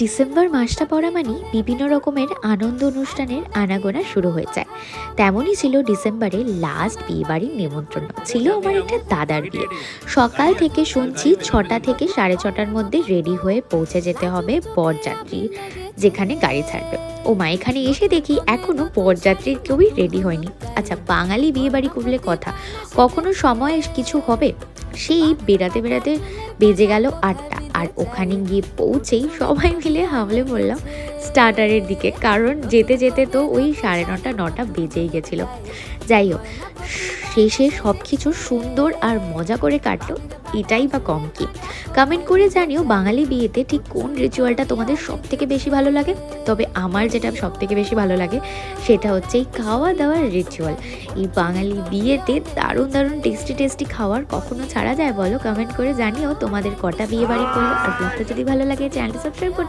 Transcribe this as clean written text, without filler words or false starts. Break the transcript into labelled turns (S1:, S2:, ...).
S1: December মাসটা পড়া মানেই বিভিন্ন রকমের আনন্দ অনুষ্ঠানের আনাগোনা শুরু হয়ে যায়। তেমনই ছিল ডিসেম্বরের লাস্ট বিয়েবাড়ির নিমন্ত্রণ। ছিল আমার একটা দাদার বিয়ে। সকাল থেকে শুনছি 6টা থেকে 6:30টার মধ্যে রেডি হয়ে পৌঁছে যেতে হবে বরযাত্রী যেখানে গাড়ি ছাড়বে। ও মা, এখানে এসে দেখি এখনো বরযাত্রীর কেউই রেডি হয়নি। আচ্ছা, বাঙালি বিয়েবাড়ি করলে কথা, কখনো সময় কিছু হবে। সেই বেড়াতে বেড়াতে বেজে গেল 8টা, আর ওখানে গিয়ে পৌঁছেই সবাই মিলে হামলে পড়লাম স্টার্টারের দিকে, কারণ যেতে যেতে তো ওই 9:30 9টা বেজেই গেছিল। যাই হোক, শেষে সব কিছু সুন্দর আর মজা করে কাটলো, এটাই বা কম কি। কমেন্ট করে জানিও বাঙালি বিয়েতে ঠিক কোন রিচুয়ালটা তোমাদের সব থেকে বেশি ভালো লাগে। তবে আমার যেটা সব থেকে বেশি ভালো লাগে সেটা হচ্ছে এই খাওয়া দাওয়ার রিচুয়াল। এই বাঙালি বিয়েতে দারুণ দারুণ টেস্টি টেস্টি খাওয়ার কখনো ছাড়া যায় বলো? কমেন্ট করে জানিও তোমাদের কটা বিয়ে বাড়ি করলো। আর ব্লগটা যদি ভালো লাগে চ্যানেলটা সাবস্ক্রাইব করতে